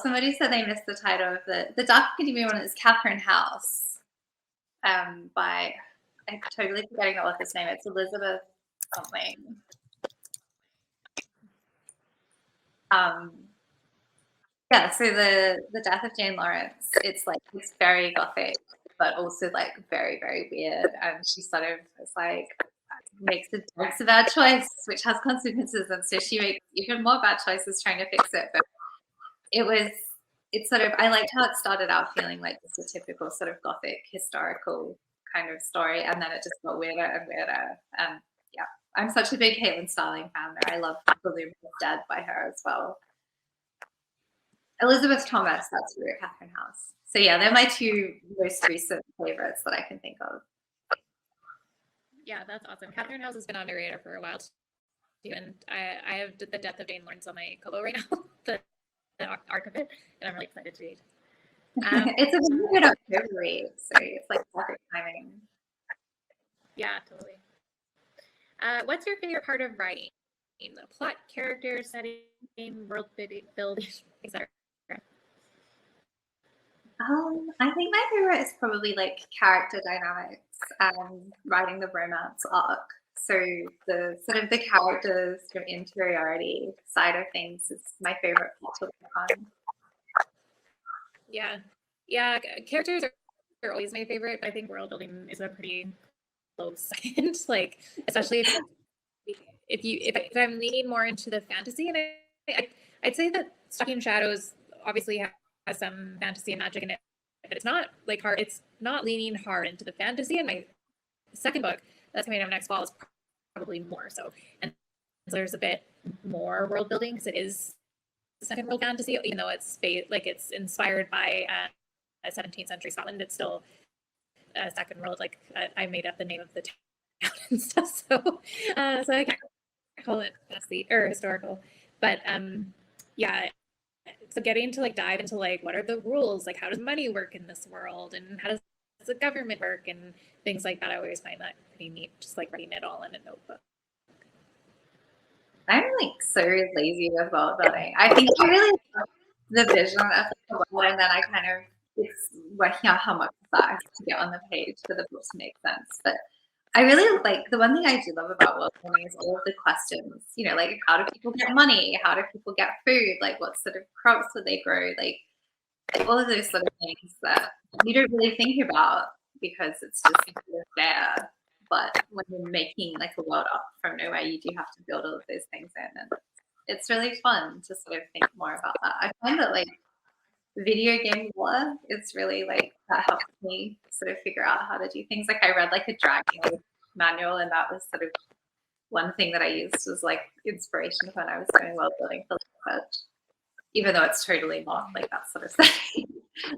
Somebody said they missed the title of the Dark Academia one is Catherine House, by I'm totally forgetting the author's name. It's Elizabeth something. So the Death of Jane Lawrence, it's very Gothic, but also like very, very weird. And she sort of is like makes a bad choice, which has consequences, and so she makes even more bad choices trying to fix it. But it's sort of, I liked how it started out feeling like just a typical sort of Gothic historical kind of story, and then it just got weirder and weirder. And yeah, I'm such a big Caitlin Starling fan there. I love The Luminous Dead by her as well. Elizabeth Thomas, that's who wrote Catherine House. So yeah, they're my two most recent favorites that I can think of. Yeah, that's awesome. Catherine House has been on my radar for a while too, and I have The Death of Jane Lawrence on my Kobo right now, the arc of it, and I'm really excited to read. It's a really good October read, so it's like perfect timing. Yeah, totally. What's your favorite part of writing? The plot, character, setting, world building, etc. I think my favorite is probably like character dynamics and writing the romance arc. So the sort of the characters' sort of interiority side of things is my favorite part to work on. Yeah, characters are always my favorite, but I think world building is a pretty close second. Like, especially if I'm leaning more into the fantasy, and I'd say that Stalking Shadows obviously has some fantasy and magic in it, but it's not like hard. It's not leaning hard into the fantasy. And my second book that's coming out next fall is probably more so, and so there's a bit more world building because it is second world fantasy, even though it's inspired by 17th century Scotland. It's still second world. Like I made up the name of the town and stuff, so I can't call it fantasy or historical. But yeah, so getting to like dive into like what are the rules, like how does money work in this world, and how does the government work, and things like that. I always find that pretty neat, just like writing it all in a notebook. I'm like so lazy with world building. I think I really love the vision of the world, and then I kind of it's working out how much of that I have to get on the page for the book to make sense. But I really like, the one thing I do love about world building is all of the questions, you know, like how do people get money? How do people get food? Like what sort of crops would they grow? Like all of those sort of things that you don't really think about because it's just sort of there. But when you're making like a world up from nowhere, you do have to build all of those things in. And it's really fun to sort of think more about that. I find that like video game lore is really like, that helps me sort of figure out how to do things. Like I read like a Dragon manual, and that was sort of one thing that I used was like inspiration when I was doing world building for Lakesedge, even though it's totally not like that sort of thing.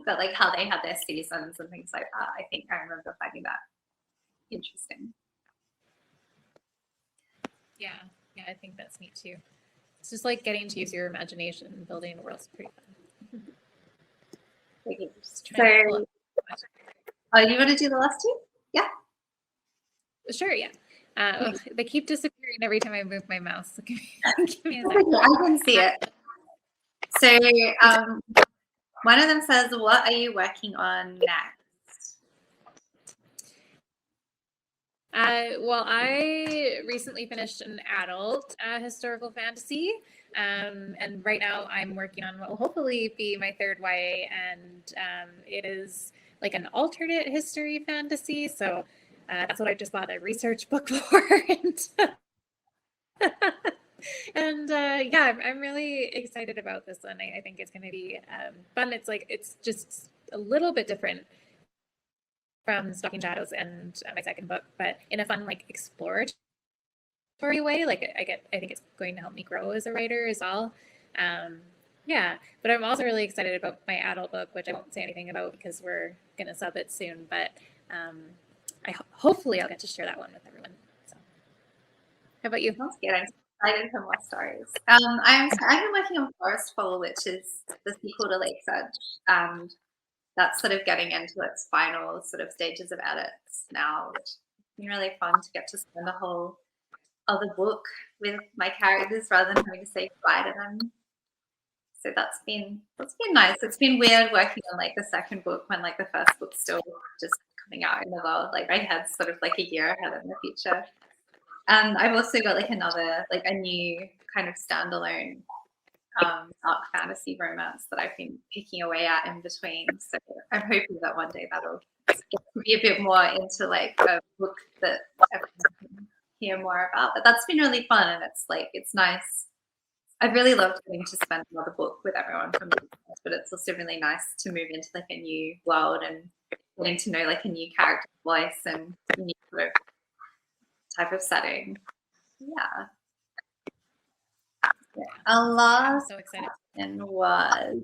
But like how they had their seasons and things like that, I think I remember finding that interesting. Yeah, I think that's neat too. It's just like getting to use your imagination and building a world's pretty fun. So, you want to do the last two? Yeah. Sure, yeah. They keep disappearing every time I move my mouse. So give me a I can see it. So one of them says, what are you working on next? Well, I recently finished an adult historical fantasy. And right now I'm working on what will hopefully be my third YA, and it is like an alternate history fantasy. So that's what I just bought a research book for. And yeah, I'm really excited about this one. I think it's going to be fun. It's just a little bit different from Stalking Shadows and my second book, but in a fun, like, exploratory way. Like I think it's going to help me grow as a writer as well. Yeah, but I'm also really excited about my adult book, which I won't say anything about because we're gonna sub it soon. But hopefully I'll get to share that one with everyone. So, how about you? Sounds good. I'm excited for more stories. I've been working on FORESTFALL, which is the sequel to Lakesedge, and that's sort of getting into its final sort of stages of edits now, which has been really fun to get to spend a whole other book with my characters rather than having to say goodbye to them. So that's been nice. It's been weird working on like the second book when like the first book's still just coming out in the world. Like I had sort of like a year ahead in the future. And I've also got like a new kind of standalone dark fantasy romance that I've been picking away at in between. So I'm hoping that one day that'll get to be a bit more into like a book that everyone can hear more about. But that's been really fun, and it's nice. I've really loved getting to spend another book with everyone from the business, but it's also really nice to move into like a new world and getting to know like a new character voice and a new sort of type of setting. Yeah. Our last question was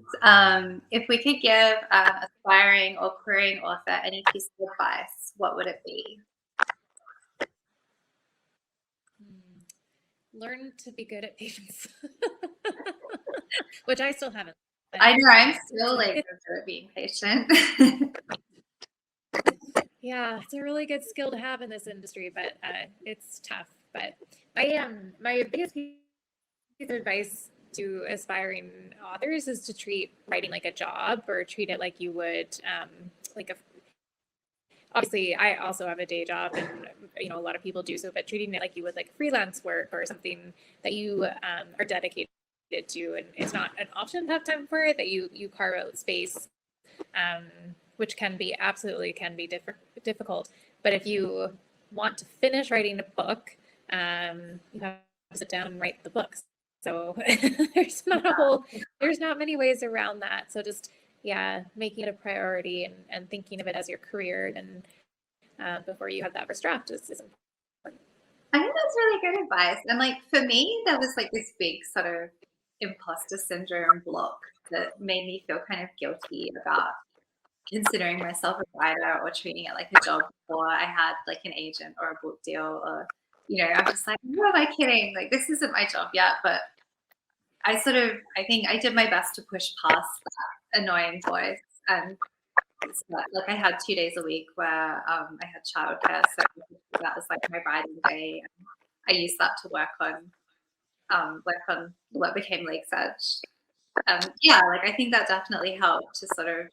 if we could give an aspiring or querying author any piece of advice, what would it be? Learn to be good at patience, which I still haven't. I know, I'm still like good at being patient. Yeah, it's a really good skill to have in this industry, but it's tough. But my biggest piece of advice to aspiring authors is to treat writing like a job, or treat it like you would obviously I also have a day job, and a lot of people do so, but treating it like you would like freelance work or something that you are dedicated to, and it's not an option to have time for it, that you carve out space, which can be difficult. But if you want to finish writing a book, you have to sit down and write the books. So there's not many ways around that. So just, making it a priority and thinking of it as your career, and before you have that first draft is important. I think that's really good advice. And like for me, there was like this big sort of imposter syndrome block that made me feel kind of guilty about considering myself a writer or treating it like a job before I had like an agent or a book deal, or I'm just like, who am I kidding? Like this isn't my job yet. But I think I did my best to push past that annoying voice, and like I had 2 days a week where I had childcare, so that was like my writing day, and I used that to work on what became Lakesedge. Like I think that definitely helped to sort of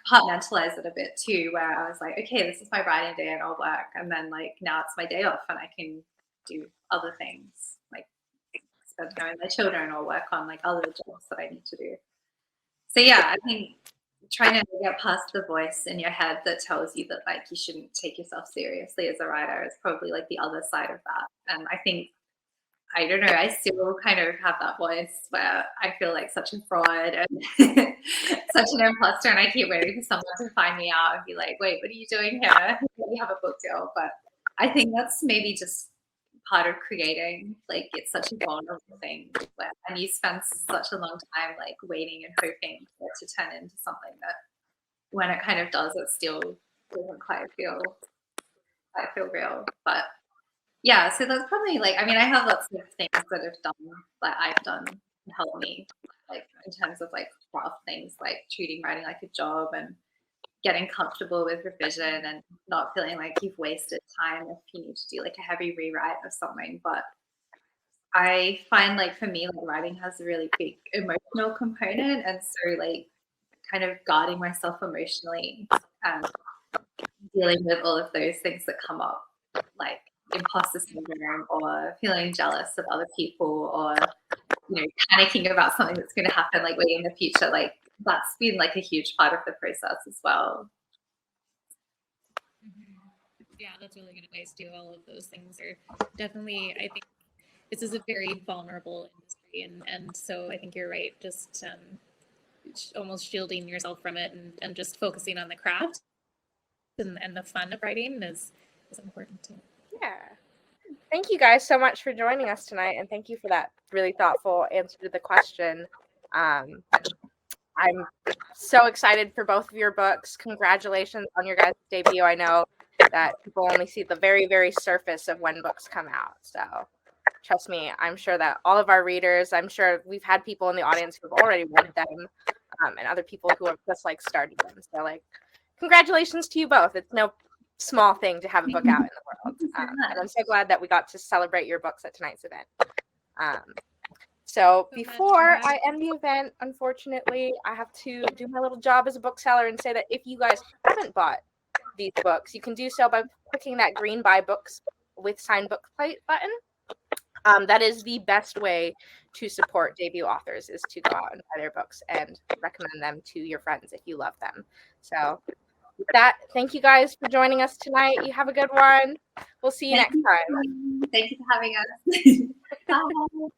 compartmentalize it a bit too, where I was like, okay, this is my writing day and I'll work. And then like now it's my day off and I can do other things, like spend time with my children or work on like other jobs that I need to do. So yeah, I think trying to get past the voice in your head that tells you that like you shouldn't take yourself seriously as a writer is probably like the other side of that. And I think, I don't know, I still kind of have that voice where I feel like such a fraud and such an imposter, and I keep waiting for someone to find me out and be like, wait, what are you doing here? You have a book deal. But I think that's maybe just part of creating. Like, it's such a vulnerable thing and you spend such a long time like waiting and hoping for it to turn into something that when it kind of does, it still doesn't quite feel real. But yeah, so that's probably like, I mean, I have lots of things that I've done to help me, like in terms of like craft things, like treating writing like a job and getting comfortable with revision and not feeling like you've wasted time if you need to do like a heavy rewrite of something. But I find like for me, like writing has a really big emotional component, and so like kind of guarding myself emotionally and dealing with all of those things that come up, like imposter syndrome or feeling jealous of other people or, you know, panicking about something that's going to happen like way in the future, like that's been like a huge part of the process as well. Yeah, that's really good advice too. All of those things are definitely, I think this is a very vulnerable industry, and so I think you're right, just almost shielding yourself from it and just focusing on the craft and the fun of writing is important too. Yeah. Thank you guys so much for joining us tonight, and thank you for that really thoughtful answer to the question. I'm so excited for both of your books. Congratulations on your guys' debut. I know that people only see the very, very surface of when books come out. So trust me, I'm sure that all of our readers, I'm sure we've had people in the audience who have already read them, and other people who have just like started them. So like, congratulations to you both. It's no small thing to have a book out in the world. And I'm so glad that we got to celebrate your books at tonight's event. So before I end the event, unfortunately, I have to do my little job as a bookseller and say that if you guys haven't bought these books, you can do so by clicking that green buy books with signed book plate button. That is the best way to support debut authors, is to go out and buy their books and recommend them to your friends if you love them. So with that, thank you guys for joining us tonight. You have a good one. We'll see you next time. Thank you for having us. Bye.